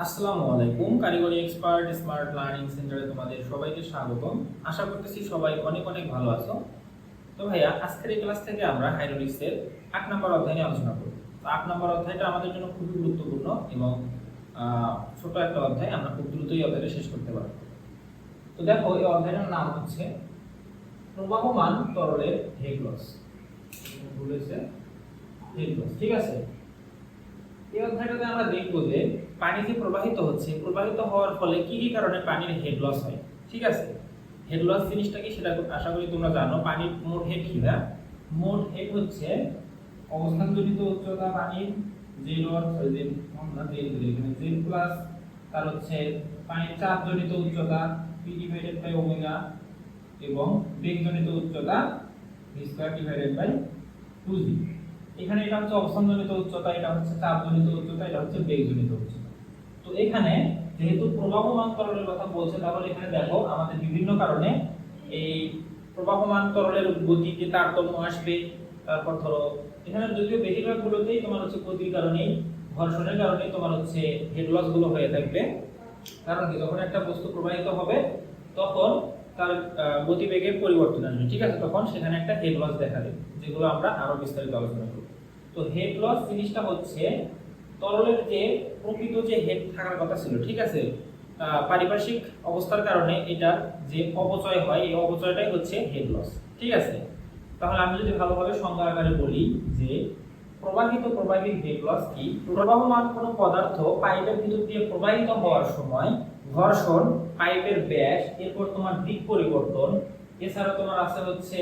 আসসালামু আলাইকুম। কারিগরি এক্সপার্ট স্মার্ট লার্নিং সেন্টারে তোমাদের সবাইকে স্বাগতম। আশা করতেছি সবাই অনেক অনেক ভালো আছো। তো ভাইয়া, আজকের এই ক্লাস থেকে আমরা হাইড্রোলিক্সের 8 নম্বর অধ্যায় নিয়ে আলোচনা করব। তো 8 নম্বর অধ্যায়টা আমাদের জন্য খুবই গুরুত্বপূর্ণ এবং ছোট একটা অধ্যায়, আমরা খুব দ্রুতই অধ্যায়টা শেষ করতে পারব। তো দেখো, এই অধ্যায়টার নাম হচ্ছে প্রবাহমান তরলের হেড লস। বলেছে হেড লস, ঠিক আছে। এই অধ্যায়টাতে আমরা দেখব যে পানি যে প্রবাহিত হচ্ছে, প্রবাহিত হওয়ার ফলে কি কি কারণে পানির হেড লস হয়, ঠিক আছে। হেড লস জিনিসটা কি সেটা আশা করি তোমরা জানো। পানির মোট হেড কি না? মোট হেড হচ্ছে অবস্থানজনিত উচ্চতা পানির জেড এখানে জেড প্লাস তার হচ্ছে পানির চাপজনিত উচ্চতা পি ডিভাইডেড বাই ওমেগা এবং বেগজনিত উচ্চতা V square divided by 2g। এখানে এটা হচ্ছে অবস্থানজনিত উচ্চতা, এটা হচ্ছে চাপজনিত উচ্চতা, এটা হচ্ছে বেগজনিত উচ্চতা। তো এখানে যেহেতু প্রবাহমান তরলের কথা বলছে, তাহলে এখানে দেখো আমাদের বিভিন্ন কারণে এই প্রবাহমান তরলের গতিতে তারতম্য আসবে। তারপর ধরো এখানে যদিও বেশিরভাগ গুলোতেই তোমার হচ্ছে গতির কারণেই, ঘর্ষণের কারণেই তোমার হচ্ছে হেড লস গুলো হয়ে থাকবে। কারণ কি, যখন একটা বস্তু প্রবাহিত হবে তখন তার গতিবেগের পরিবর্তন আসবে, ঠিক আছে। তখন সেখানে একটা হেড লস দেখা দেবে, যেগুলো আমরা আরো বিস্তারিত আলোচনা করব। তো হেড লস জিনিসটা হচ্ছে তরলের যে প্রকৃত যে হেড থাকার কথা ছিল, ঠিক আছে, পারিপার্শ্বিক অবস্থার কারণে এটার যে অপচয় হয়, এই অপচয়টাই হচ্ছে হেড লস, ঠিক আছে। তাহলে আমি যদি ভালোভাবে সংজ্ঞা আকারে বলি যে প্রবাহিত হেড লস কি? প্রবাহমান কোনো পদার্থ পাইপের ভিতর দিয়ে প্রবাহিত হওয়ার সময় ঘর্ষণ, পাইপের ব্যাস, এরপর তোমার দিক পরিবর্তন, এছাড়া তোমার আছে হচ্ছে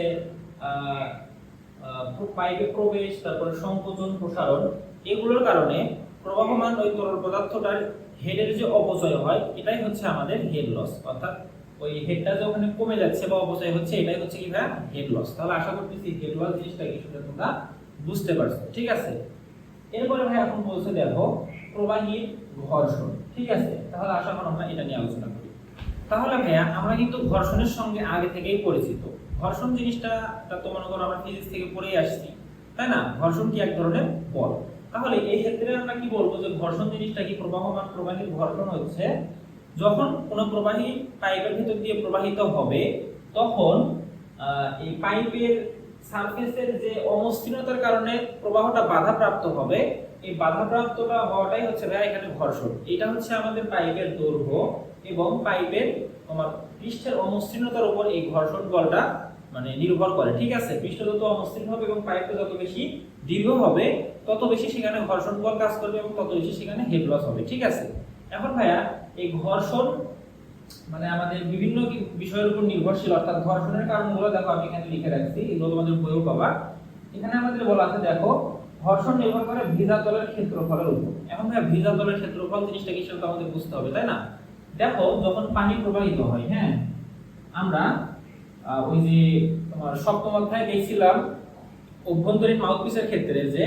পাইপে প্রবেশ, তারপরে সংকোচন, প্রসারণ, এগুলোর কারণে প্রবাহমান ওই তরল পদার্থটার হেডের যে অপচয় হয়, এটাই হচ্ছে আমাদের হেড লস। অর্থাৎ ওই হেডটা যে ওখানে কমে যাচ্ছে বা অপচয় হচ্ছে, এটাই হচ্ছে কি ভাই? Head loss. তাহলে আশা করতেছি হেড লস জিনিসটা কি সেটা তোমরা বুঝতে পারছো, ঠিক আছে। এরপরে ভাই এখন বলছে দেখো প্রবাহীর ঘর্ষণ, ঠিক আছে। তাহলে আশা করি আমরা এটা নিয়ে আলোচনা করি। তাহলে ভাইয়া, আমরা কিন্তু ঘর্ষণের সঙ্গে আগে থেকেই পরিচিত। ঘর্ষণ জিনিসটা তো মনে করো আমরা ফিজিক্স থেকে পড়েই আসছি, তাই না? ঘর্ষণ কি এক ধরনের বল। তাহলে এই ক্ষেত্রে আমরা কি বলবো যে ঘর্ষণ জিনিসটা কি? প্রবাহমান প্রবাহীর ঘর্ষণ হচ্ছে যখন কোনো প্রবাহী পাইপের ভিতর দিয়ে প্রবাহিত হবে, তখন এই পাইপের সারফেসের যে অমসৃণতার কারণে প্রবাহটা বাধাপ্রাপ্ত হবে, এই বাধাপ্রাপ্তটা হওয়াটাই হচ্ছে ভাই এখানে ঘর্ষণ। এটা হচ্ছে আমাদের পাইপের দৈর্ঘ্য এবং পাইপের তোমার পৃষ্ঠের অমসৃণতার উপর এই ঘর্ষণ বলটা মানে নির্ভর করে, ঠিক আছে। পৃষ্ঠ যত অমসৃণ হবে এবং পাইপটা যত বেশি দীর্ঘ হবে, তত বেশি সেখানে ঘর্ষণ বল কাজ করবে এবং তত বেশি সেখানে হেড লস হবে, ঠিক আছে। এখন ভাইয়া, এই ঘর্ষণ মানে আমাদের বিভিন্ন বিষয়ের উপর নির্ভরশীল। অর্থাৎ ঘর্ষণের কারণগুলো দেখো আমি এখানে লিখে রাখছি, এগুলো তোমাদের বইও পাবা। এখানে আমাদের বলা আছে দেখো, ঘর্ষণ নির্ভর করে ভিজা তলের ক্ষেত্রফলের উপর। এখন ভাই, ভিজা তলের ক্ষেত্রফল জিনিসটা কি সেটা আমাদের বুঝতে হবে, তাই না? দেখো, যখন পানি প্রবাহিত হয়, হ্যাঁ, আমরা ওই যে তোমার সপ্তম অধ্যায়ে দেখছিলাম অভ্যন্তরীণ মাউথপিসের ক্ষেত্রে যে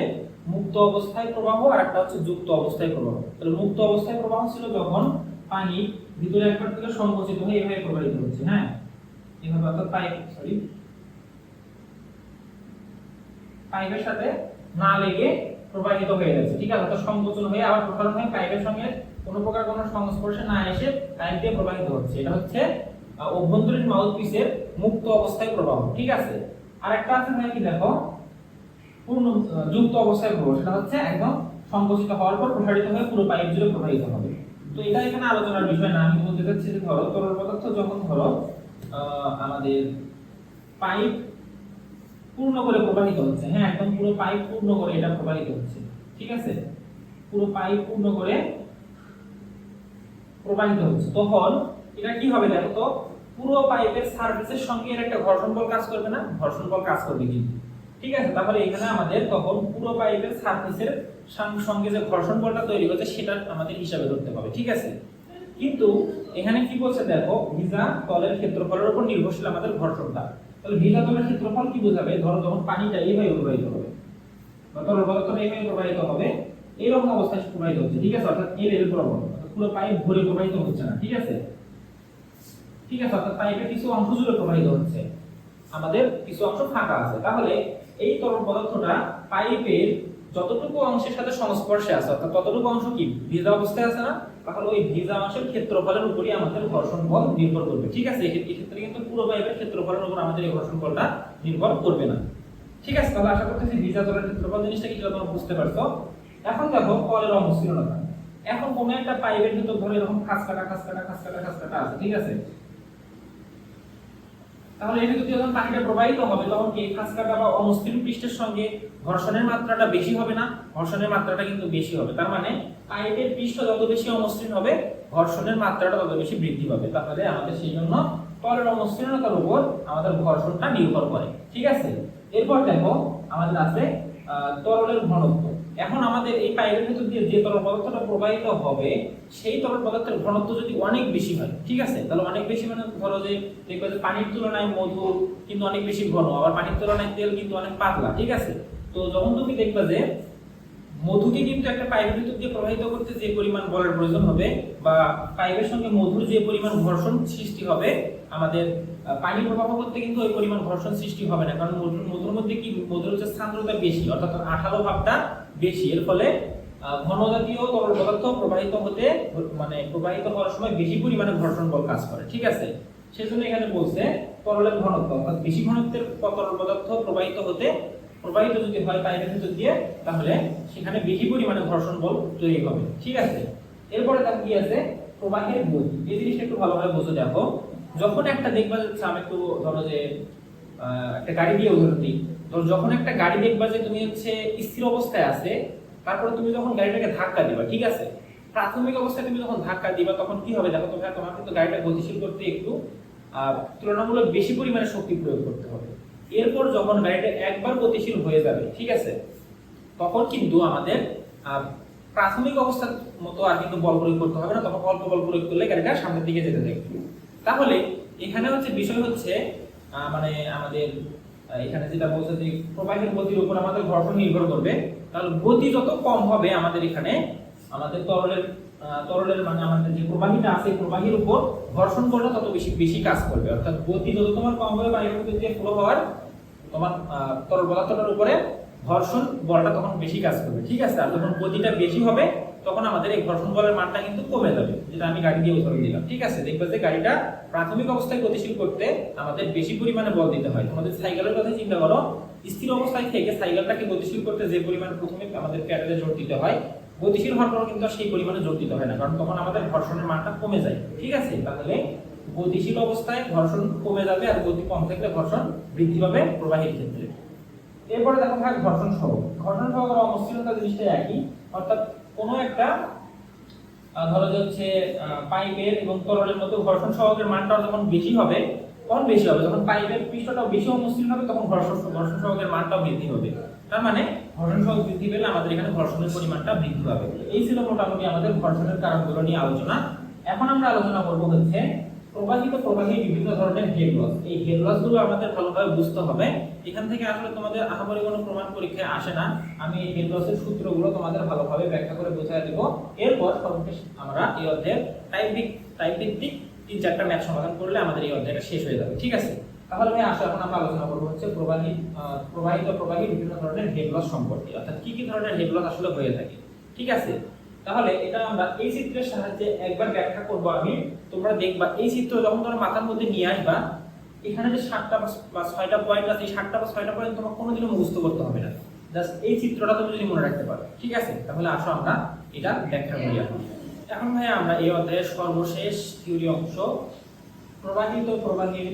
মুক্ত অবস্থায় প্রবাহ আর একটা হচ্ছে যুক্ত অবস্থায় প্রবাহ। তাহলে মুক্ত অবস্থায় প্রবাহ ছিল যখন পানি ভিতরে একবার থেকে সংকুচিত হয়ে এভাবে প্রবাহিত হচ্ছে, হ্যাঁ, এভাবে, অর্থাৎ পাইপের সাথে না লেগে প্রবাহিত হয়ে যাচ্ছে, ঠিক আছে। অর্থাৎ সংকোচন হয়ে আবার প্রসারণ হয়ে পাইপের সঙ্গে কোনো প্রকার কোনো সংস্পর্শে না এসে পাইপ দিয়ে প্রবাহিত হচ্ছে। এটা হচ্ছে অভ্যন্তরীণ মাউথপিসের মুক্ত অবস্থায় প্রবাহ, ঠিক আছে। আর একটা আছে ভাই কি, দেখো পূর্ণ যুক্ত অবস্থায় প্রবাহ। সেটা হচ্ছে একদম সংকুচিত হওয়ার পর প্রসারিত হয়ে পুরো পাইপ জুড়ে প্রবাহিত হবে। তো এটা এখানে আলোচনার বিষয় না। আমি বলতে চাচ্ছি যে ধরো তরল পদার্থ যখন ধরো আমাদের পাইপ পূর্ণ করে প্রবাহিত হচ্ছে, হ্যাঁ, একদম পুরো পাইপ পূর্ণ করে এটা প্রবাহিত হচ্ছে, ঠিক আছে। পুরো পাইপ পূর্ণ করে প্রবাহিত হচ্ছে, তখন এটা কি হবে দেখো তো, পুরো পাইপের সারফেসের সঙ্গে এর একটা ঘর্ষণ বল কাজ করবে না? ঘর্ষণ বল কাজ করবে কিন্তু, ঠিক আছে। তাহলে এখানে আমাদের তখন পুরো পাইপের সারফেসের সঙ্গে যে ঘর্ষণ বলটা তৈরি হচ্ছে সেটা আমাদের হিসাবে ধরতে হবে, ঠিক আছে। কিন্তু এখানে কি বলছে দেখো, ভিজা তলের ক্ষেত্রফলের উপর নির্ভরশীল আমাদের ঘর্ষণটা। তাহলে ভিজা তলের ক্ষেত্রফল কি বোঝাবে? ধরো যখন পানিটা এইভাবে প্রবাহিত হবে বা তরল পদার্থটা এইভাবে প্রবাহিত হবে, এইরকম অবস্থায় প্রবাহিত হচ্ছে, ঠিক আছে। অর্থাৎ এই লেভেল প্রবাহ, পুরো পাইপ ভরে প্রবাহিত হচ্ছে না, ঠিক আছে, ঠিক আছে। অর্থাৎ পাইপের কিছু অংশ জুড়ে প্রবাহিত হচ্ছে, আমাদের কিছু অংশ ফাঁকা আছে। তাহলে এই তরল পদার্থটা পাইপের যতটুকু অংশের সাথে সংস্পর্শে আছে অর্থাৎ ততটুকু অংশ কি ভিজা অবস্থায় আছে না, তাহলে ওই ভিজা অংশের ক্ষেত্রফলের উপরই আমাদের ঘর্ষণ বল নির্ভর করবে। ঠিক আছে, এই ক্ষেত্রে কিন্তু পুরো পাইপের ক্ষেত্রফলের উপর আমাদের এই ঘর্ষণ বলটা নির্ভর করবে না। ঠিক আছে, তাহলে আশা করতেছি ভিজা জলের ক্ষেত্রফল জিনিসটা কি তোমরা বুঝতে পারছো। এখন দেখো কলের অমসৃণতা। এখন কোনো একটা পাইপের ভিতর ধরে এরকম খাসকাটা আছে, ঠিক আছে, তাহলে এর ভিতর যখন পানিটা প্রবাহিত হবে তখন কি খাসকাটা বা অমসৃণ পৃষ্ঠের সঙ্গে ঘর্ষণের মাত্রাটা বেশি হবে না? ঘর্ষণের মাত্রাটা কিন্তু বেশি হবে। তার মানে পাইপের পৃষ্ঠ যত বেশি অমসৃণ হবে ঘর্ষণের মাত্রাটা তত বেশি বৃদ্ধি পাবে। তাহলে আমাদের সেই জন্য তলের অমসৃণতার উপর আমাদের ঘর্ষণটা নির্ভর করে। ঠিক আছে, এরপর দেখো আমাদের আছে তরলের ঘনত্ব। এখন আমাদের এই পাইপের ভিতর দিয়ে যে তরল পদার্থটা প্রবাহিত হবে সেই তরল পদার্থের ঘনত্ব যদি অনেক বেশি হয়, ঠিক আছে, তাহলে অনেক বেশি মানে ধরো যে দেখবে যে পানির তুলনায় মধু কিন্তু অনেক বেশি ঘন, আবার পানির তুলনায় তেল কিন্তু অনেক পাতলা। ঠিক আছে, তো যখন তুমি দেখবে যে মধুকে কিন্তু একটা পাইপের ভিতর দিয়ে প্রবাহিত করতে যে পরিমাণ বলের প্রয়োজন হবে বা পাইপের সঙ্গে মধুর যে পরিমাণ ঘর্ষণ সৃষ্টি হবে, আমাদের পানি প্রবাহ করতে কিন্তু ওই পরিমাণ ঘর্ষণ সৃষ্টি হবে না, কারণ মধুর মধ্যে কি মধুর হচ্ছে সান্দ্রতা বেশি অর্থাৎ আঠালো ভাবটা বেশি। এর ফলে ঘন জাতীয় তরল পদার্থ প্রবাহিত হতে মানে প্রবাহিত হওয়ার সময় বেশি পরিমাণে ঘর্ষণ বল কাজ করে। ঠিক আছে, সেজন্য এখানে বলছে তরলের ঘনত্ব অর্থাৎ বেশি ঘনত্বের তরল পদার্থ প্রবাহিত যদি হয় পাইপের ভিতর দিয়ে তাহলে সেখানে বেশি পরিমাণে ঘর্ষণ বল তৈরি হবে। ঠিক আছে, এরপরে তার কি আছে প্রবাহের গতি। এই জিনিসটা একটু ভালোভাবে বুঝে দেখো। যখন একটা দেখবা যাচ্ছে, আমি একটু ধরো যে একটা গাড়ি দিয়ে উদাহরণ দিই, ধরো যখন একটা গাড়ি দেখবা যে তুমি হচ্ছে স্থির অবস্থায় আছে, তারপরে তুমি যখন গাড়িটাকে ধাক্কা দিবা, ঠিক আছে, প্রাথমিক অবস্থায় তুমি যখন ধাক্কা দিবা তখন কি হবে দেখো, তোমার কিন্তু গাড়িটা গতিশীল করতে একটু তুলনামূলক বেশি পরিমাণে শক্তি প্রয়োগ করতে হবে। এরপর যখন গাড়িটা একবার গতিশীল হয়ে যাবে, ঠিক আছে, তখন কিন্তু আমাদের প্রাথমিক অবস্থার মতো আর কিন্তু বল প্রয়োগ করতে হবে না, তখন অল্প বল প্রয়োগ করলে গাড়িটা সামনের দিকে যেতে থাকবে। তাহলে এখানে হচ্ছে বিষয় হচ্ছে মানে আমাদের এখানে যেটা বলছে যে প্রবাহের গতির উপর আমাদের ঘর্ষণ নির্ভর করবে। তাহলে গতি যত কম হবে আমাদের এখানে আমাদের তরলের মানে আমাদের যে প্রবাহীটা আছে প্রবাহীর উপর ঘর্ষণ বলটা তত বেশি কাজ করবে। অর্থাৎ গতি যত তোমার কম হবে পানির মধ্যে দিয়ে ফ্লো হওয়ার তোমার তরল পদার্থটার উপরে ঘর্ষণ বলটা তখন বেশি কাজ করবে। ঠিক আছে, আর যখন গতিটা বেশি হবে তখন আমাদের এই ঘর্ষণ বলের মানটা কিন্তু কমে যাবে, যেটা আমি গাড়ি দিয়ে উদাহরণ দিলাম। ঠিক আছে, দেখবে যে গাড়িটা প্রাথমিক অবস্থায় গতিশীল করতে আমাদের বেশি পরিমাণে বল দিতে হয়। তোমাদের সাইকেলের কথা চিন্তা করো, স্থির অবস্থায় থেকে সাইকেলটাকে গতিশীল করতে যে পরিমাণ প্রথমে আমাদের প্যাডেলে জোর দিতে হয়, গতিশীল হওয়ার পর কিন্তু সেই পরিমাণে জোর দিতে হয় না, কারণ তখন আমাদের ঘর্ষণের মানটা কমে যায়। ঠিক আছে, তাহলে গতিশীল অবস্থায় ঘর্ষণ কমে যাবে আর গতি কম থাকলে ঘর্ষণ বৃদ্ধি পাবে প্রবাহের ক্ষেত্রে। এরপরে দেখো ভাই ঘর্ষণ সহগ আর অমসৃণতা জিনিসটা একই। অর্থাৎ কোনো একটা ধরো যে হচ্ছে পাইপের এবং তরলের মধ্যে ঘর্ষণ সহগের মানটা যখন বেশি হবে, যখন পাইপের পৃষ্ঠটাও বেশি অমসৃণ হবে তখন ঘর্ষণ সহগের মানটাও বৃদ্ধি হবে। তার মানে ঘর্ষণ সহগ বৃদ্ধি পেলে আমাদের এখানে ঘর্ষণের পরিমাণটা বৃদ্ধি পাবে। এই ছিল মোটামুটি আমাদের ঘর্ষণের কারণগুলো নিয়ে আলোচনা। এখন আমরা আলোচনা করব হচ্ছে প্রবাহীর বিভিন্ন ধরনের হেড লস। এই হেড লস গুলো আমাদের ভালোভাবে বুঝতে হবে। এখান থেকে আসলে তোমাদের আহামরি কোনো প্রমাণ পরীক্ষায় আসে না। আমি এই হেড লসের সূত্রগুলো তোমাদের ভালোভাবে ব্যাখ্যা করে বোঝায় দেব। এরপর সর্বশেষ আমরা এই অধ্যায়ের টাইপ ভিত্তিক 3-4টা ম্যাথ সমাধান করলে আমাদের এই অধ্যায়টা শেষ হয়ে যাবে। ঠিক আছে, তাহলে ভাই আসলে এখন আমরা আলোচনা করব হচ্ছে প্রবাহীর বিভিন্ন ধরনের হেড লস সম্পর্কে, অর্থাৎ কি কি ধরনের হেড লস আসলে হয়ে থাকে। ঠিক আছে, তাহলে এটা আমরা এই চিত্রের সাহায্যে একবার ব্যাখ্যা করব আমি। তোমরা দেখবা এই চিত্র যখন তোমরা মাথার মধ্যে নিয়ে আসবা, এখানে যে 7টা বা 6টা পয়েন্ট আছে, এই 7টা বা 6টা পয়েন্ট তোমার কোনোদিনও মুখস্থ করতে হবে না, জাস্ট এই চিত্রটা তুমি যদি মনে রাখতে পারো। ঠিক আছে, তাহলে আসো আমরা এটা ব্যাখ্যা করি। এখন ভাই আমরা এই অধ্যায়ের সর্বশেষ থিওরি অংশ প্রবাহীর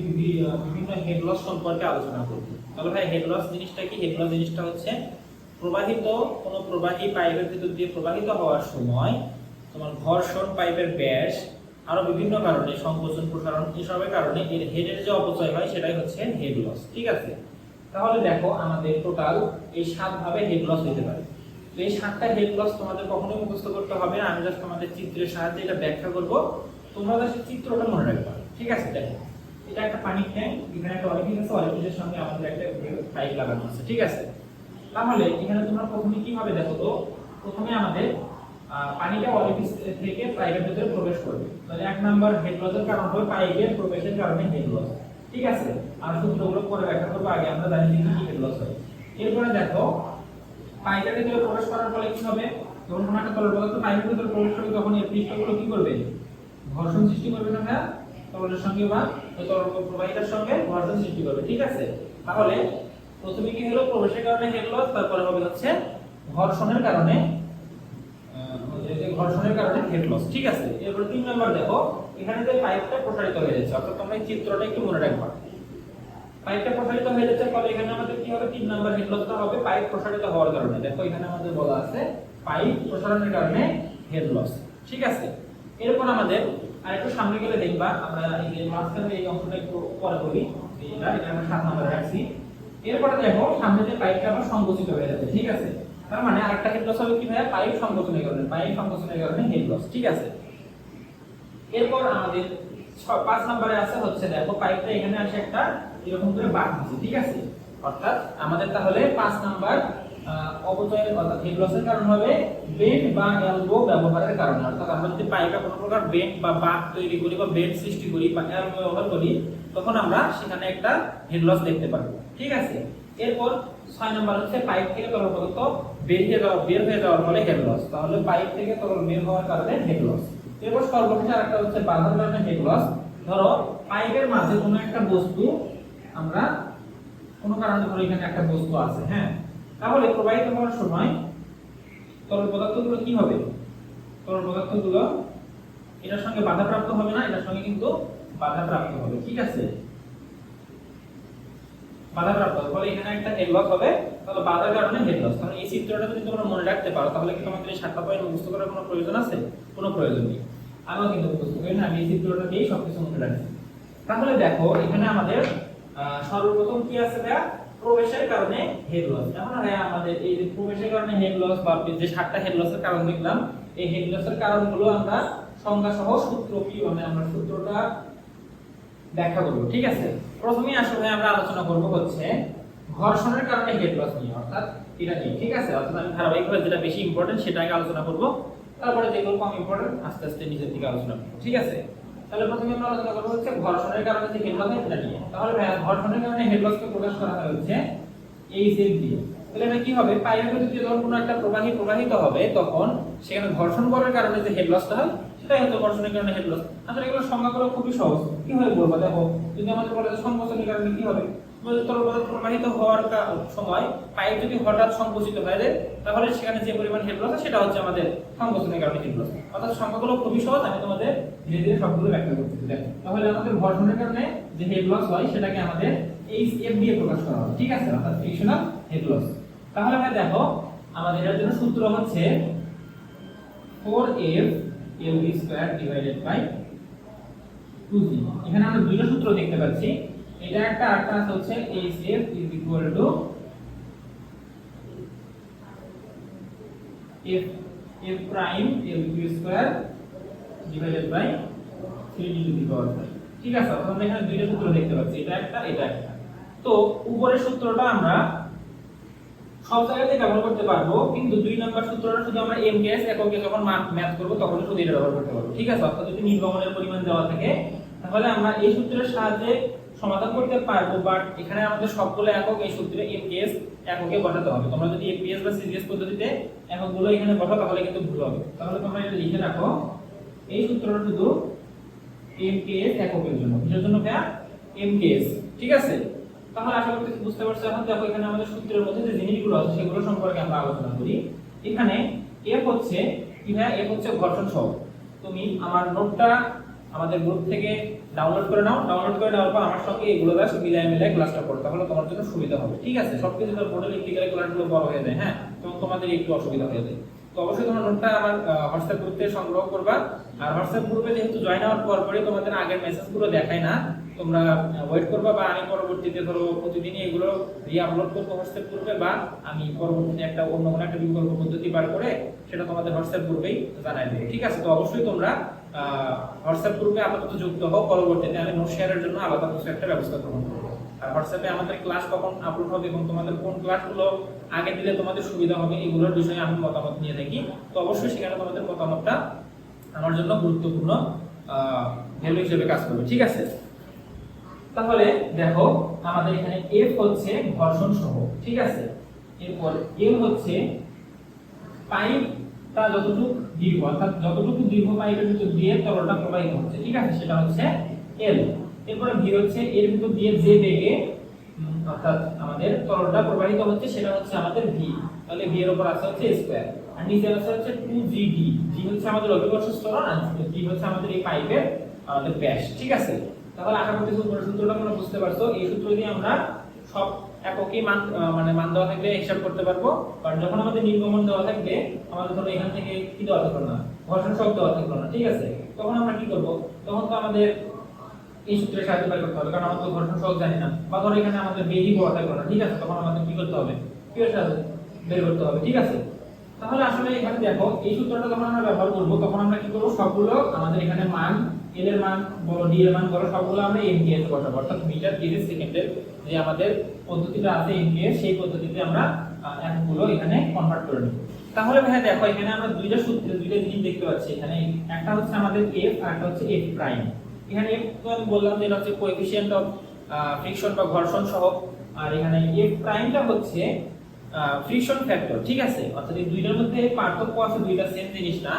বিভিন্ন হেড লস সম্পর্কে আলোচনা করব। তাহলে ভাই হেড লস জিনিসটা কি? হেড লস জিনিসটা হচ্ছে কোনো প্রবাহী পাইপের ভিতর দিয়ে প্রবাহিত হওয়ার সময় তোমার ঘর্ষণ, পাইপের ব্যাস, আরো বিভিন্ন কারণে সংকোচন, প্রসারণ, এসবের কারণে এর হেডের যে অপচয় হয় সেটাই হচ্ছে হেড লস। ঠিক আছে, তাহলে দেখো আমাদের টোটাল এই 7 ভাবে হেড লস হতে পারে। তো এই 7টা হেড লস তোমাদের কখনোই মুখস্থ করতে হবে না, আমি জাস্ট তোমাদের চিত্রের সাহায্যে এটা ব্যাখ্যা করব, তোমরা জাস্ট চিত্রটা মনে রাখবে। ঠিক আছে, দেখো এটা একটা পানির ট্যাঙ্ক, এখানে একটা অরিফিস আছে, অরিফিসের সঙ্গে আমাদের একটা পাইপ লাগানো আছে। ঠিক আছে, তাহলে এখানে তোমরা প্রথমে কিভাবে দেখো, তো প্রথমে আমাদের পানিটা অরিফিস থেকে পাইপের ভিতরে প্রবেশ করবে। তাহলে 1 নাম্বার হেড লসের কারণ হবে পাইপের প্রবেশের কারণে হেড লস। ঠিক আছে, আর সূত্রগুলো পরে ব্যাখ্যা করব, আগে আমরা জানি যে কি হেড লস হয়। এরপরে দেখো পাইপের ভিতরে প্রবেশ করার ফলে কি হবে, যখন কোনো একটা তরল পদার্থ পাইপের ভিতরে প্রবেশ করবে তখন এর পৃষ্ঠগুলো কি করবে, ঘর্ষণ সৃষ্টি করবে না ভাইয়া, তরলের সঙ্গে বা ওই তরল প্রবাহিতার সঙ্গে ঘর্ষণ সৃষ্টি করবে। ঠিক আছে, তাহলে প্রথমে কি হলো, প্রবেশের কারণে হেড লস, তারপরে হবে হচ্ছে ঘর্ষণের কারণে ঘর্ষণের কারণে হেড লস। ঠিক আছে, এরপর 3 নাম্বার দেখো, এখানে যে পাইপটা প্রসারিত হয়ে যাচ্ছে, অর্থাৎ তোমরা এই চিত্রটা একটু মনে রাখবা। পাইপটা প্রসারিত হয়ে যাচ্ছে ফলে এখানে আমাদের কি হবে, 3 নাম্বার হেড লসটা হবে পাইপ প্রসারিত হওয়ার কারণে। দেখো এখানে আমাদের বলা আছে পাইপ প্রসারণের কারণে হেড লস। ঠিক আছে, এরপর আমাদের আরেকটু সামনে গেলে দেখবা, আমরা এই যে মাঝখানে এই অংশটা একটু পরে বলি, এটা আমরা 7 নাম্বার রাখছি। এরপর দেখো সামনে যে পাইপটা আবার সংকুচিত হয়ে যাচ্ছে। ঠিক আছে, তার মানে আরেকটা হেড লস হবে কি ভাইয়া, পাইপ সংকোচনের কারণে হেড লস। ঠিক আছে, এরপর আমাদের 5 নম্বরে আছে হচ্ছে দেখো পাইপটা এখানে আসে একটা এরকম করে বাঁক দিচ্ছে। ঠিক আছে, অর্থাৎ আমাদের তাহলে 5 নাম্বার অপচয়ের অর্থাৎ হেড লসের কারণ হবে বেন্ড বা এলবো ব্যবহারের কারণে। অর্থাৎ আমরা যদি পাইপে কোনো প্রকার বেন্ড বা বাঁক তৈরি করি বা বেন্ড সৃষ্টি করি বা এলবো ব্যবহার করি, তখন আমরা সেখানে একটা হেড লস দেখতে পারবো। ঠিক আছে, এরপর 6 নাম্বার হচ্ছে পাইপ থেকে তরল পদার্থ বের হয়ে যাওয়ার ফলে হেড লস। তাহলে পাইপ থেকে তরল বের হওয়ার কারণে হেড লস। এরপর সর্বশেষ আরেকটা হচ্ছে বাধার কারণে হেড লস। ধরো পাইপের মাঝে কোনো একটা বস্তু, আমরা কোনো কারণে ধরো এখানে একটা বস্তু আছে, হ্যাঁ, তাহলে প্রবাহিত হওয়ার সময় তরল পদার্থগুলো কি হবে, তরল পদার্থগুলো এটার সঙ্গে বাধাপ্রাপ্ত হবে না, এটার সঙ্গে কিন্তু বাধাপ্রাপ্ত হবে। ঠিক আছে, বাধাপ্রাপ্ত ফলে এখানে একটা হেড লস হবে, তাহলে বাধার কারণে হেড লস। তাহলে এই চিত্রটা যদি তোমরা মনে রাখতে পারো তাহলে কি তোমাদের এই 7টা পয়েন্ট মুখস্থ করার কোনো প্রয়োজন আছে? কোনো প্রয়োজন নেই। আমিও কিন্তু মুখস্থ করি না, আমি এই চিত্রটাকেই সবকিছু মনে রাখছি। তাহলে দেখো এখানে আমাদের সর্বপ্রথম কি আছে ভাইয়া, প্রবেশের কারণে হেড লস। এখন ভাইয়া আমাদের এই যে প্রবেশের কারণে হেড লস বা যে 7টা হেড লসের কারণ দেখলাম, এই হেড লসের কারণগুলো আমরা সংজ্ঞা সহ সূত্র কি মানে আমরা সূত্রটা ব্যাখ্যা করব। ঠিক আছে, প্রথমেই আসলে আমরা আলোচনা করব হচ্ছে ঘর্ষণের কারণে হেড লস নিয়ে, অর্থাৎ এটা নিয়ে। ঠিক আছে, অর্থাৎ আমি ধারাবাহিকভাবে যেটা বেশি ইম্পর্টেন্ট সেটা আগে আলোচনা করব, তারপরে যেগুলো কম ইম্পর্টেন্ট আস্তে আস্তে নিচের দিকে আলোচনা করব। ঠিক আছে, তাহলে প্রথমে আমরা আলোচনা করব হচ্ছে ঘর্ষণের কারণে যে হেড লস হয় সেটা নিয়ে। তাহলে ভাইয়া ঘর্ষণের কারণে হেড লসকে প্রকাশ করা হয় হচ্ছে এই সেল দিয়ে। তাহলে এটা কি হবে, পাইপের ভিতর দিয়ে যখন কোনো একটা প্রবাহিত হবে তখন সেখানে ঘর্ষণ বলের কারণে যে হেড লসটা হয় সেটাই হচ্ছে ঘর্ষণের কারণে হেড লস। আসলে এগুলো সংজ্ঞাগুলো খুবই সহজ, কি ভাবে বলবো, দেখো যদি আমাদের বলে যে সংকোচনের কারণে কি হবে, তরল পদার্থ প্রবাহিত হওয়ার সময় পাইপ যদি হঠাৎ সংকুচিত হয়ে যায় তাহলে সেখানে যে পরিমাণ হেড লস সেটা হচ্ছে আমাদের সংকোচনের কারণে হেড লস। অর্থাৎ সংখ্যাগুলো খুবই সহজ, আমি তোমাদের ধীরে ধীরে সবগুলো ব্যাখ্যা করতেছি। দেখো তাহলে আমাদের ঘর্ষণের কারণে যে হেড লস হয় সেটাকে আমাদের এইচএফ দিয়ে প্রকাশ করা হয়। ঠিক আছে, অর্থাৎ ফ্রিকশনাল হেড লস। তাহলে আমরা দেখো আমাদের এর জন্য সূত্র হচ্ছে 4f lv square divided by 2g। এখানে আমরা দুইটা সূত্র দেখতে পাচ্ছি, এটা একটা আরেকটা আছে হচ্ছে hf is equal to f prime lv square divided by 3d to the power 5। ঠিক আছে, আমরা এখানে দুইটা সূত্র দেখতে পাচ্ছি, এটা একটা এটা একটা। তো উপরের সূত্রটা আমরা সব জায়গাতে ব্যবহার করতে পারবো, কিন্তু 2 নাম্বার সূত্রটা শুধু আমরা mks এককে যখন ম্যাথ করব তখন শুধু এটা ব্যবহার করতে পারবো। ঠিক আছে, অর্থাৎ যদি নির্গমনের পরিমাণ দেওয়া থাকে তাহলে আমরা এই সূত্রের সাহায্যে সমাধান করতে পারবো, বাট এখানে আমাদের সবগুলো একক এই সূত্রে mks এককে বসাতে হবে। তোমরা যদি fps বা cgs পদ্ধতিতে এককগুলো এখানে বসাও তাহলে কিন্তু ভুল হবে। তাহলে তোমরা এটা লিখে রাখো, এই সূত্রটা শুধু mks এককের জন্য। কিসের জন্য ভাইয়া? mks। ঠিক আছে, তাহলে আশা করতেছি বুঝতে পারছো। এখন দেখো এখানে আমাদের সূত্রের মধ্যে যে জিনিসগুলো আছে সেগুলো সম্পর্কে আমরা আলোচনা করি। এখানে f হচ্ছে কি ভাইয়া, f হচ্ছে ঘর্ষণ সহগ। তুমি আমার নোটটা আমাদের গ্রুপ থেকে ডাউনলোড করে নাও, ডাউনলোড করে নেওয়ার পর আমার সঙ্গে এগুলো জাস্ট মিলাই ক্লাসটা করো, তাহলে তোমার জন্য সুবিধা হবে। ঠিক আছে, সবকিছু তো বোর্ডে লিখতে গেলে ক্লাসগুলো বড় হয়ে যায়, হ্যাঁ, তো তোমাদের একটু অসুবিধা হয়ে যায়। তো অবশ্যই তোমার নোটটা আমার হোয়াটসঅ্যাপ গ্রুপে সংগ্রহ করবা। আর হোয়াটসঅ্যাপ গ্রুপে যেহেতু জয়েন হওয়ার পরই তোমাদের আগের মেসেজগুলো দেখায় না, তোমরা ওয়েট করবা, বা আমি পরবর্তীতে ধরো প্রতিদিনই এগুলো রি-আপলোড করবো হোয়াটসঅ্যাপ গ্রুপে, বা আমি পরবর্তীতে একটা অন্য কোনো একটা বিকল্প পদ্ধতি বার করে সেটা তোমাদের হোয়াটসঅ্যাপ গ্রুপেই জানাই দেবো। ঠিক আছে, তো অবশ্যই তোমরা হোয়াটসঅ্যাপ গ্রুপে আপাতত যুক্ত হও, পরবর্তীতে আমি নোট শেয়ারের জন্য আলাদা কিছু একটা ব্যবস্থা গ্রহণ করবো। আর হোয়াটসঅ্যাপে আমাদের ক্লাস কখন আপলোড হবে এবং তোমাদের কোন ক্লাসগুলো আগে দিলে তোমাদের সুবিধা হবে এগুলোর বিষয়ে আমি মতামত নিয়ে থাকি। তো অবশ্যই সেখানে তোমাদের মতামতটা আমার জন্য গুরুত্বপূর্ণ ভ্যালু হিসেবে কাজ করবে। ঠিক আছে, তাহলে দেখো আমাদের এখানে f হচ্ছে ঘর্ষণ সহগ। ঠিক আছে, এরপর এল হচ্ছে পাইপটা যতটুকু দীর্ঘ, অর্থাৎ যতটুকু দীর্ঘ পাইপের ভিতর দিয়ে তরলটা প্রবাহিত হচ্ছে, ঠিক আছে, সেটা হচ্ছে এল। এরপর ভি হচ্ছে এর ভিতর দিয়ে যে বেগে অর্থাৎ আমাদের তরলটা প্রবাহিত হচ্ছে সেটা হচ্ছে আমাদের ভি। তাহলে ভি এর উপর আছে হচ্ছে স্কয়ার, আর নিচে আছে হচ্ছে 2gd। জি হচ্ছে আমাদের অভিকর্ষ ত্বরণ, আর জি হচ্ছে আমাদের এই পাইপের আমাদের ব্যাস, ঠিক আছে। তাহলে আশা করতেছি উপরের সূত্রটা তোমরা বুঝতে পারছো। এই সূত্র দিয়ে আমরা সব এককই মান মানে মান দেওয়া থাকলে হিসাব করতে পারবো। কারণ যখন আমাদের নির্গমন দেওয়া থাকবে, আমাদের ধরো এখান থেকে কি দেওয়া থাকলো না, ঘর্ষণ সহগ দেওয়া থাকলো না, ঠিক আছে, তখন আমরা কি করব, তখন তো আমাদের এই সূত্রের সাহায্যে বের করতে হবে, কারণ আমরা তো ঘর্ষণ সহগ জানি না, বা ধরো এখানে আমাদের বেগই দেওয়া থাকলো না, ঠিক আছে, তখন আমাদের কি করতে হবে, কি এর সাহায্যে বের করতে হবে, ঠিক আছে। তাহলে আসলে এখানে দেখো এই সূত্রটা যখন আমরা ব্যবহার করব, তখন আমরা কি করব, সবগুলো আমাদের এখানে মান এল এর মান বলো, ডি এর মান বলো, সবগুলো আমরা এমপিএস এ বসাবো, অর্থাৎ মিটার কেজি সেকেন্ডের যে আমাদের পদ্ধতিটা আছে এমপিএস, সেই পদ্ধতিতে আমরা এককগুলো এখানে কনভার্ট করে নেব। তাহলে ভাই দেখো এখানে আমরা দুইটা সূত্র, দুইটা জিনিস দেখতে পাচ্ছি এখানে। একটা হচ্ছে আমাদের এফ, আর একটা হচ্ছে এফ প্রাইম। এখানে এফ তো আমি বললাম যে এটা হচ্ছে কোএফিশিয়েন্ট অফ ফ্রিকশন বা ঘর্ষণ সহগ, আর এখানে এফ প্রাইমটা হচ্ছে ফ্রিকশন ফ্যাক্টর, ঠিক আছে। অর্থাৎ এই দুইটার মধ্যে পার্থক্য আছে, দুইটা সেম জিনিস না।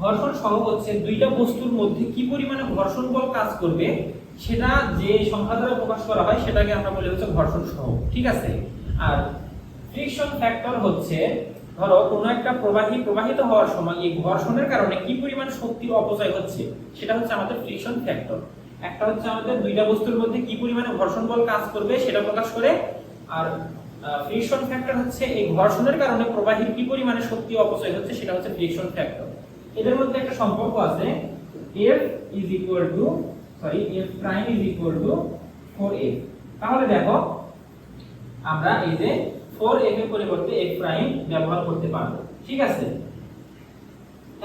ঘর্ষণ সহগ হচ্ছে দুইটা বস্তুর মধ্যে কি পরিমাণে ঘর্ষণ বল কাজ করবে সেটা যে সংখ্যা দ্বারা প্রকাশ করা হয় সেটাকে আমরা বলি হচ্ছে ঘর্ষণ সহগ, ঠিক আছে। আর ফ্রিকশন ফ্যাক্টর হচ্ছে ধরো কোনো একটা প্রবাহী প্রবাহিত হওয়ার সময় এই ঘর্ষণের কারণে কি পরিমাণ শক্তির অপচয় হচ্ছে সেটা হচ্ছে আমাদের ফ্রিকশন ফ্যাক্টর। একটা হচ্ছে আমাদের দুইটা বস্তুর মধ্যে কি পরিমাণে ঘর্ষণ বল কাজ করবে সেটা প্রকাশ করে, আর ফ্রিকশন ফ্যাক্টর হচ্ছে এই ঘর্ষণের কারণে প্রবাহীর কি পরিমাণে শক্তি অপচয় হচ্ছে সেটা হচ্ছে ফ্রিকশন ফ্যাক্টর। এদের মধ্যে একটা সম্পর্ক আছে, F F prime is equal two 4F। তাহলে দেখো আমরা এই যে 4F এর পরিবর্তে F প্রাইম ব্যবহার করতে পারবো, ঠিক আছে।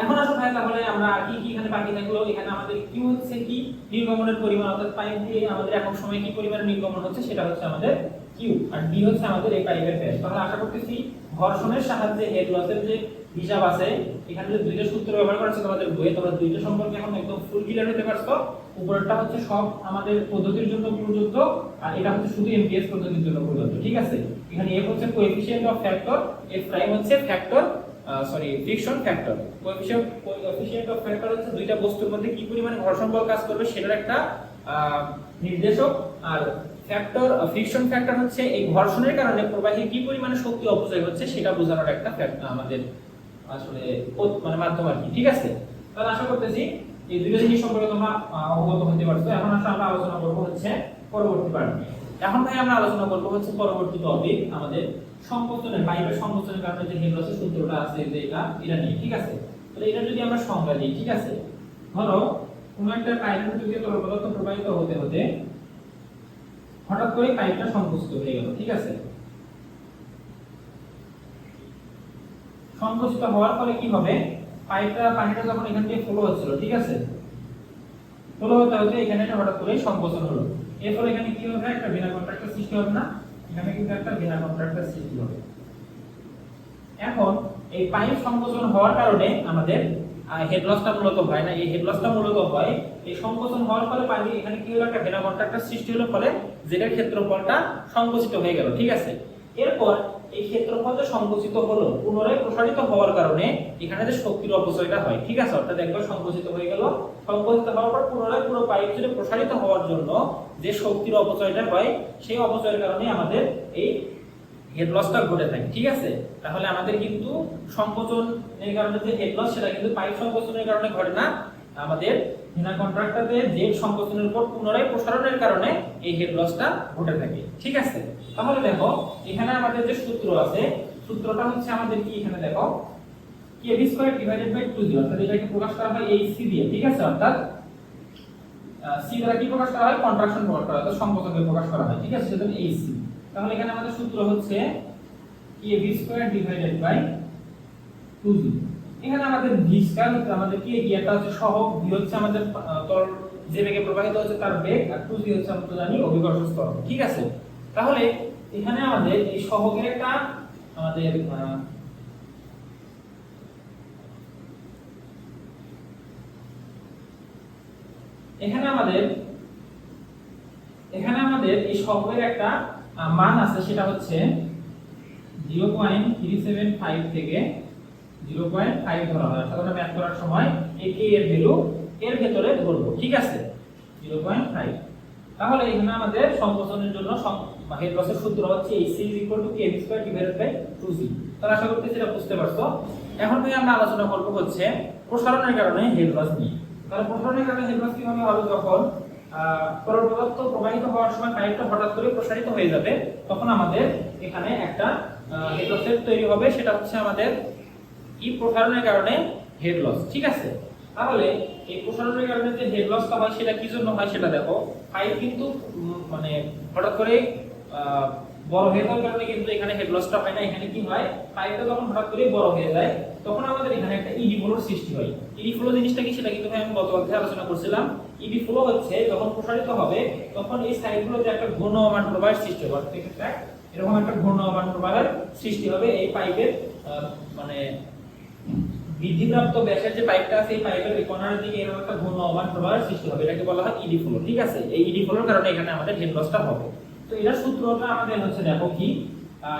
এখন আসো ভাই, তাহলে আমরা আর কি কি এখানে বাকি থাকলো, এখানে আমাদের Q হচ্ছে কি নির্গমনের পরিমাণ, অর্থাৎ পাইপ দিয়ে আমাদের একক সময়ে কি পরিমাণে নির্গমন হচ্ছে সেটা হচ্ছে আমাদের Q, আর D হচ্ছে আমাদের এই পাইপের ব্যাস। তাহলে আশা করতেছি ঘর্ষণের সাহায্যে হেড লসের যে হিসাব আছে, এখানে যে দুইটা সূত্র ব্যবহার করা আছে তোমাদের বইয়ে, তোমরা দুইটা সম্পর্কে এখন একদম ফুল ক্লিয়ার হতে পারছো। উপরেরটা হচ্ছে সব আমাদের পদ্ধতির জন্য প্রযোজ্য, আর এটা হচ্ছে শুধু এমপিএস পদ্ধতির জন্য প্রযোজ্য, ঠিক আছে। এখানে F হচ্ছে coefficient of factor, F prime হচ্ছে factor friction factor. Coefficient of factor হচ্ছে দুইটা বস্তুর মধ্যে কি পরিমাণে ঘর্ষণ বল কাজ করবে সেটার একটা নির্দেশক, আর ফ্যাক্টর ফ্রিকশন ফ্যাক্টর হচ্ছে এই ঘর্ষণের কারণে প্রবাহীর কি পরিমাণে শক্তি অপচয় হচ্ছে সেটা বোঝানোর একটা আমাদের আসলে মানে মাধ্যম আর কি, ঠিক আছে। তাহলে আশা করতেছি এই দুইটা জিনিস সম্পর্কে তোমরা অবগত হতে পারছো। এখন আসলে আমরা আলোচনা করব হচ্ছে পরবর্তী পার্ট। এখন ভাই আমরা আলোচনা করব হচ্ছে পরবর্তী টপিক আমাদের সংকোচনের, পাইপের সংকোচনের কারণে যে হেড লসের সূত্রটা আছে যে এটা নিয়ে, ঠিক আছে। তাহলে এটা যদি আমরা সংজ্ঞা দিই, ঠিক আছে, ধরো কোনো একটা পাইপের ভিতর দিয়ে তরল পদার্থ প্রবাহিত হতে হতে হঠাৎ করে পাইপটা সংকুচিত হয়ে গেল, ঠিক আছে। সংকুচিত হওয়ার ফলে কি হবে, পানিটা যখন এখান দিয়ে ফ্লো হচ্ছিল, ঠিক আছে, ফ্লো হতে হতে এখানে একটা হঠাৎ করে সংকোচন হলো। এর ফলে এখানে কি হবে, একটা বিনা কন্ট্রাক্টর সৃষ্টি হবে না, এখানে কিন্তু একটা বিনা কন্ট্রাক্টর সৃষ্টি হবে। এখন এই পাইপ সংকোচন হওয়ার কারণে আমাদের হেড লসটা মূলত হয় না, এই হেড লসটা মূলত হয় এই সংকোচন হওয়ার ফলে পানি এখানে কি হলো, একটা বিনা কন্ট্রাক্টর সৃষ্টি হলো, ফলে যেটার ক্ষেত্রফলটা সংকুচিত হয়ে গেল, ঠিক আছে। এরপর এই ক্ষেত্রফল যে সংকুচিত হলো পুনরায় প্রসারিত হওয়ার কারণে এখানে যে শক্তির অপচয়টা হয়, ঠিক আছে, অর্থাৎ একবার সংকুচিত হয়ে গেল, সংকুচিত হওয়ার পর পুনরায় পুরো পাইপ জুড়ে প্রসারিত হওয়ার জন্য যে শক্তির অপচয়টা হয় সেই অপচয়ের কারণে আমাদের এই হেড লসটা ঘটে থাকে, ঠিক আছে। তাহলে আমাদের কিন্তু সংকোচনের কারণে যে হেড লস সেটা কিন্তু পাইপ সংকোচনের কারণে ঘটে না, আমাদের বিনা কন্ট্রাক্টরে জেড সংকোচনের পর পুনরায় প্রসারণের কারণে এই হেড লসটা ঘটে থাকে, ঠিক আছে। তাহলে দেখো এখানে আমাদের যে সূত্র আছে, সূত্রটা হচ্ছে আমাদের কি, এখানে দেখো kb square divided by 2g, অর্থাৎ এটাকে প্রকাশ করা হয় এই c দিয়ে, ঠিক আছে। অর্থাৎ c দ্বারা কি প্রকাশ করা হয়, কন্ট্রাকশন প্রকাশ করা হয়, অর্থাৎ সংকোচনকে প্রকাশ করা হয়, ঠিক আছে, সেজন্য এই c। তাহলে এখানে আমাদের সূত্র হচ্ছে kb square divided by 2g। এখানে আমাদের v স্কয়ার হচ্ছে আমাদের কি, একটা হচ্ছে সহগ, v হচ্ছে আমাদের তরল যে বেগে প্রবাহিত হচ্ছে তার বেগ, আর 2g হচ্ছে আমরা জানি অভিকর্ষ ত্বরণ, ঠিক আছে। তাহলে এখানে আমাদের এই সহগের একটা আমাদের এখানে আমাদের এই সহগের একটা মান আছে, সেটা হচ্ছে v 0.375 থেকে 0.5 ধরা হয়, অর্থাৎ আমরা ম্যাথ করার সময় এই k এর ভ্যালু এর ভেতরে ধরবো, ঠিক আছে 0.5। তাহলে এখানে আমাদের সংকোচনের জন্য হেড লসের সূত্র হচ্ছে AC = kb² 2g। তাহলে আশা করতেছি এটা বুঝতে পারছো। এখন ভাই আমরা আলোচনা করব হচ্ছে প্রসারণের কারণে হেড লস নিয়ে। তাহলে প্রসারণের কারণে হেড লস কিভাবে হবে? যখন তরল পদার্থ প্রবাহিত হওয়ার সময় পাইপটা হঠাৎ করে প্রসারিত হয়ে যাবে, তখন আমাদের এখানে একটা হেড লসের তৈরি হবে, সেটা হচ্ছে আমাদের কি প্রসারণের কারণে হেড লস, ঠিক আছে। তাহলে এই প্রসারণের কারণে যে হেড লসটা হয় সেটা কি জন্য হয় সেটা দেখো। পাইপ কিন্তু মানে হঠাৎ করে বড় হয়ে যাওয়ার কারণে কিন্তু এখানে হেড লসটা হয় না। এখানে কি হয়, পাইপটা যখন হঠাৎ করে বড় হয়ে যায় তখন আমাদের এখানে একটা ইডি ফ্লোর সৃষ্টি হয়। ইডি ফ্লো জিনিসটা কি সেটা কিন্তু আমি গত অধ্যায়ে আলোচনা করছিলাম। ইডি ফ্লো হচ্ছে যখন প্রসারিত হবে তখন এই সাইডগুলোতে একটা ঘূর্ণয়মান প্রবাহের সৃষ্টি হবে, অর্থাৎ এরকম একটা ঘূর্ণয়মান প্রবাহের সৃষ্টি হবে এই পাইপের মানে বৃদ্ধিপ্রাপ্ত ব্যাসের যে পাইপটা আছে এই পাইপের এই কর্নারের দিকে এরকম একটা ঘূর্ণয়মান প্রবাহের সৃষ্টি হবে, এটাকে বলা হয় ইডি ফ্লো, ঠিক আছে। এই ইডি ফ্লোর কারণে এখানে আমাদের হেড লসটা হবে। তো এটার সূত্রটা আমাদের হচ্ছে দেখো কি,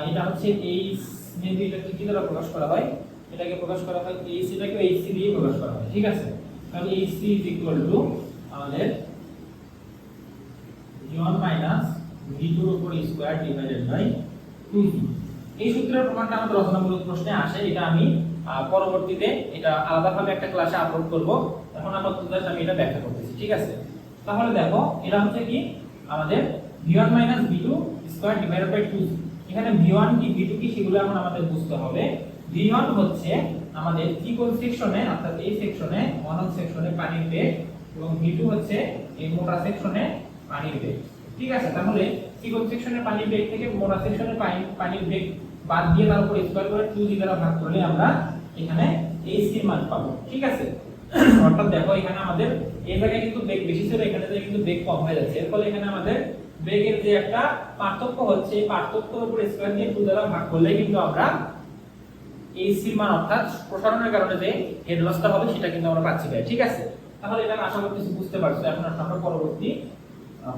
এটা হচ্ছে এইচ মেবি এটাকে কি দ্বারা প্রকাশ করা হয়, এটাকে প্রকাশ করা হয় এইচ, এটাকে এইচ সি দিয়ে প্রকাশ করা হয়, ঠিক আছে। তাহলে এইচ সি আমাদের v1 v2 এর উপর স্কয়ার ডিভাইডেড বাই 2g। এই সূত্রের প্রমাণটা আমাদের রচনামূলক প্রশ্নে আসে, এটা আমি পরবর্তীতে এটা আলাদাভাবে একটা ক্লাসে আপলোড করব। এখন আপাতত আমি এটা ব্যাখ্যা করতেছি, ঠিক আছে। তাহলে দেখো এটা হচ্ছে কি আমাদের v1 v2 square divided by 2g। এখানে v1 কি v2 কি সেগুলো এখন আমাদের বুঝতে হবে। v1 হচ্ছে আমাদের চিকন সেকশনে, অর্থাৎ এই সেকশনে মনোন সেকশনে পানির বেগ, এবং v2 হচ্ছে এই মোটা সেকশনে পানির বেগ, ঠিক আছে। তাহলে চিকন সেকশনের পানির বেগ থেকে মোটা সেকশনের পানির বেগ বাদ দিয়ে তার উপর স্কয়ার করে 2g দ্বারা ভাগ করলে আমরা এখানে ac এর মান পাবো, ঠিক আছে। অর্থাৎ দেখো এখানে আমাদের এই জায়গায় কিন্তু বেগ বেশি ছিল, এখানে কিন্তু বেগ কম হয়ে যাচ্ছে। এর ফলে এখানে আমাদের বেগের যে একটা পার্থক্য হচ্ছে, এই পার্থক্যের উপর স্কয়ার দিয়ে 2 দ্বারা ভাগ করলে কিন্তু আমরা ac এর মান অর্থাৎ প্রসারণের কারণে যে হেড লসটা হবে সেটা কিন্তু আমরা পাচ্ছি ভাই, ঠিক আছে। তাহলে এটা আশা করতেছি বুঝতে পারছো। এখন আমরা পরবর্তী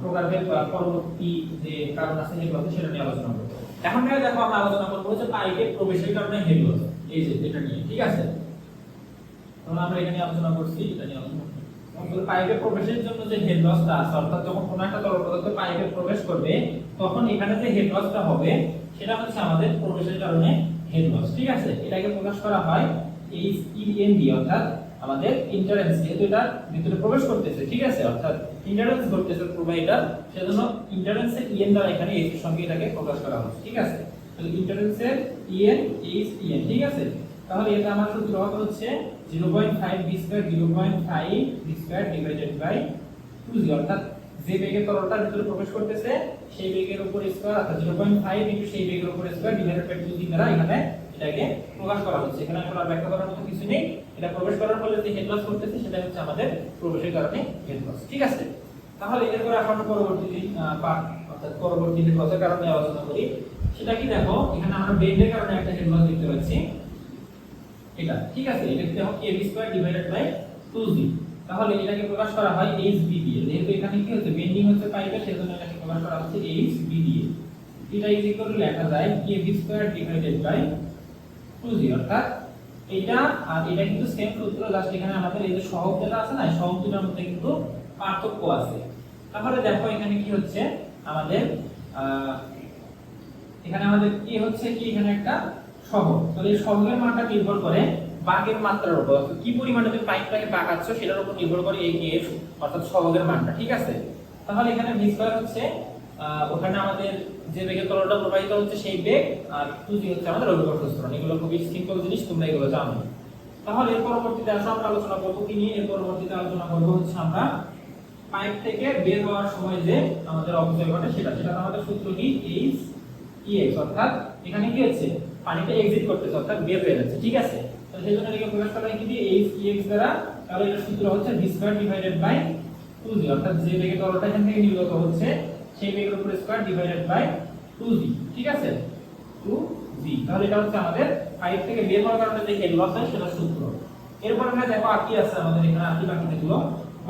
প্রকারের পরবর্তী যে কারণ আছে হেড লস সেটা নিয়ে আলোচনা করব। এখন ভাই দেখো আমরা আলোচনা করব হচ্ছে পাইপের প্রবেশের কারণে হেড লস, এই যে এটা নিয়ে, ঠিক আছে। তাহলে আমরা এখানে আলোচনা করছি, এটা নিয়ে আলোচনা করব। তাহলে পাইপে প্রবেশের জন্য যে হেড লসটা আছে, অর্থাৎ যখন কোনো একটা তরল পদার্থ পাইপে প্রবেশ করবে তখন এখানে যে হেড লসটা হবে সেটা হচ্ছে আমাদের প্রবেশের কারণে হেড লস, ঠিক আছে। এটাকে প্রকাশ করা হয় এইচ ই এন ডি, অর্থাৎ আমাদের ইন্টারেন্স, যেহেতু এটা ভিতরে প্রবেশ করতেছে, ঠিক আছে, অর্থাৎ ইন্টারেন্স করতেছে প্রবাহিটার, সেজন্য ইন্টারেন্সের ইএন দ্বারা এখানে এইচ এর সঙ্গে এটাকে প্রকাশ করা হচ্ছে, ঠিক আছে। তাহলে ইন্টারেন্সের ইএন এইচ ইএন, ঠিক আছে। তাহলে এটা আমার সূত্র হচ্ছে 0.5 b square 0.5 b square divided by 2g, অর্থাৎ যে বেগে তরলটা ভিতরে প্রবেশ করতেছে সেই বেগের উপর স্কয়ার, অর্থাৎ 0.5 ইনটু সেই বেগের উপর স্কয়ার ডিভাইডেড বাই 2g দ্বারা এখানে এটাকে প্রকাশ করা হচ্ছে। এখানে কোনো ব্যাখ্যা করার মতো কিছু নেই, এটা প্রবেশ করার ফলে যে হেড লস করতেছে সেটা হচ্ছে আমাদের প্রবেশের কারণে হেড লস, ঠিক আছে। তাহলে এরপর আমরা পরবর্তী পার্ট, অর্থাৎ পরবর্তী হেড লসের কারণে আলোচনা করি। সেটা কি দেখো, এখানে আমরা বেন্ডের কারণে একটা হেড লস দেখতে পাচ্ছি, এটা, ঠিক আছে। এটা দেখো kb square divided by 2g। তাহলে এটাকে প্রকাশ করা হয় hb দিয়ে, যেহেতু এখানে কি হচ্ছে বেন্ডিং হচ্ছে পাইপের, সেজন্য এটাকে প্রকাশ করা হচ্ছে hb দিয়ে। এটা ইজ ইকুয়াল টু লেখা যায় kb square divided by 2g, অর্থাৎ এটা আর এটা কিন্তু সেম সূত্র, জাস্ট এখানে আমাদের এই যে সহগ যেটা আছে না, সহগ দুটোর মধ্যে কিন্তু পার্থক্য আছে। তাহলে দেখো এখানে কি হচ্ছে আমাদের এখানে আমাদের কি হচ্ছে কি, এখানে একটা সহগ, তাহলে এই সহগের মানটা নির্ভর করে বাঁকের মাত্রার উপর, অর্থাৎ কি পরিমাণে তুমি পাইপটাকে বাঁকাচ্ছ সেটার উপর নির্ভর করে এই কেএফ, অর্থাৎ সহগের মানটা, ঠিক আছে। তাহলে এখানে v স্কয়ার হচ্ছে ওখানে আমাদের যে বেগে তরলটা প্রবাহিত হচ্ছে সেই বেগ, আর 2g হচ্ছে আমাদের অভিকর্ষ প্রস্থরণ। এগুলো খুবই সিম্পল জিনিস, তোমরা এগুলো জানো। তাহলে এর পরবর্তীতে আসলে আমরা আলোচনা করব কি নিয়ে, এর পরবর্তীতে আলোচনা করব হচ্ছে আমরা পাইপ থেকে বের হওয়ার সময় যে আমাদের অপচয় ঘটে সেটা আমাদের সূত্র কি এইচ ইএক্স, অর্থাৎ এখানে কি হচ্ছে পানিটা এক্সিট করতেছে, অর্থাৎ বের হয়ে যাচ্ছে, ঠিক আছে। তাহলে সেজন্য এটাকে প্রকাশ করা হয় কি দিয়ে এইচ ইএক্স দ্বারা। তাহলে এর সূত্র হচ্ছে v square divided by 2g, অর্থাৎ যে বেগে তরলটা এখান থেকে নির্গত হচ্ছে সেই বেগের উপর স্কয়ার ডিভাইডেড বাই 2g, ঠিক আছে, 2g। তাহলে এটা হচ্ছে আমাদের পাইপ থেকে বের হওয়ার কারণে যে হেড লস হয় সেটা সূত্র। এরপর আমরা দেখো আর কি আছে আমাদের এখানে, আর কি বাকি থাকলো,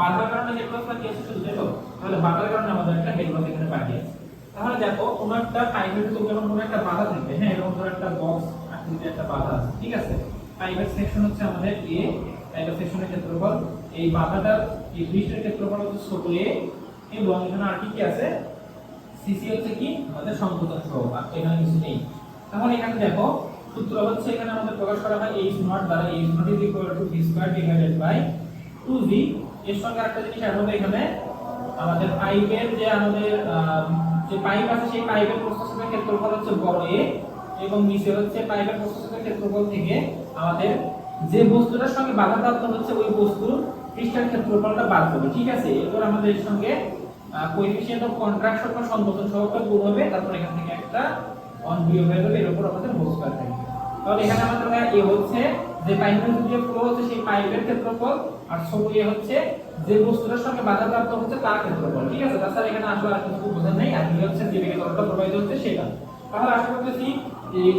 বাধার কারণে হেড লস বাকি আছে শুধু, তাই তো। তাহলে বাধার কারণে আমাদের একটা হেড লস এখানে বাকি আছে। তাহলে দেখো কোনো একটা পাইপের ভিতর যখন কোনো একটা বাধা থাকবে, হ্যাঁ এরকম ধরো একটা বক্স আকৃতির একটা বাধা আছে, ঠিক আছে। পাইপের সেকশন হচ্ছে আমাদের এ, পাইপের সেকশনের ক্ষেত্রফল, এই বাধাটার এই পৃষ্ঠের ক্ষেত্রফল হচ্ছে ছোট এ, এবং এখানে আর কি কি আছে, সিসি হচ্ছে কি আমাদের সংকোচন সহগ, আর এখানে কিছু নেই। তাহলে এখানে দেখো সূত্র হচ্ছে এখানে আমাদের প্রকাশ করা হয় h নট দ্বারা, h naught is equal to v square divided by 2v। এর সঙ্গে আরেকটা জিনিস এর মধ্যে এখানে আমাদের পাইপের যে আমাদের যে পাইপ আছে সেই পাইপের প্রস্থচ্ছেদের ক্ষেত্রফল হচ্ছে বড় a, এবং নিচে হচ্ছে পাইপের প্রস্থচ্ছেদের ক্ষেত্রফল থেকে আমাদের যে বস্তুটার সঙ্গে বাধাপ্রাপ্ত হচ্ছে ওই বস্তুর পৃষ্ঠের ক্ষেত্রফলটা বাদ হবে, ঠিক আছে। এরপর আমাদের এর সঙ্গে কোএফিসিয়েন্ট অফ কন্ট্রাকশন বা সংকোচন সহগটা গুণ হবে, তারপর এখান থেকে একটা 1 বিয়োগ হয়ে যাবে, এর উপর আমাদের হোল স্কয়ার থাকবে। তাহলে এখানে আমাদের এ হচ্ছে যে পাইপের দিয়ে ফ্লো হচ্ছে সেই পাইপের ক্ষেত্রফল, আর ছোট এ হচ্ছে যে বস্তুটার সঙ্গে বাধাপ্রাপ্ত হচ্ছে তার ক্ষেত্রফল, ঠিক আছে। তাছাড়া এখানে আসলে আর কিছু বোঝার নেই, আর কি হচ্ছে যে বেগে তরলটা প্রবাহিত হচ্ছে সেটা। তাহলে আশা করতেছি এই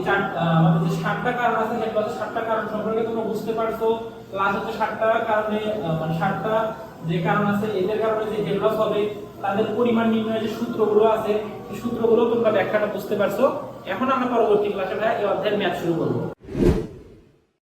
আমাদের যে 7টা কারণ আছে সেগুলো 7টা কারণ সম্পর্কে তোমরা বুঝতে পারছো। প্লাস হচ্ছে 7টা কারণে মানে 7টা যে কারণ আছে এদের কারণে যে হেড লস হবে তাদের পরিমাণ নির্ণয়ের যে সূত্রগুলো আছে এই সূত্রগুলো তোমরা ব্যাখ্যাটা বুঝতে পারছো। এখন আমরা পরবর্তী ক্লাসে এই অধ্যায়ের ম্যাথ শুরু করব।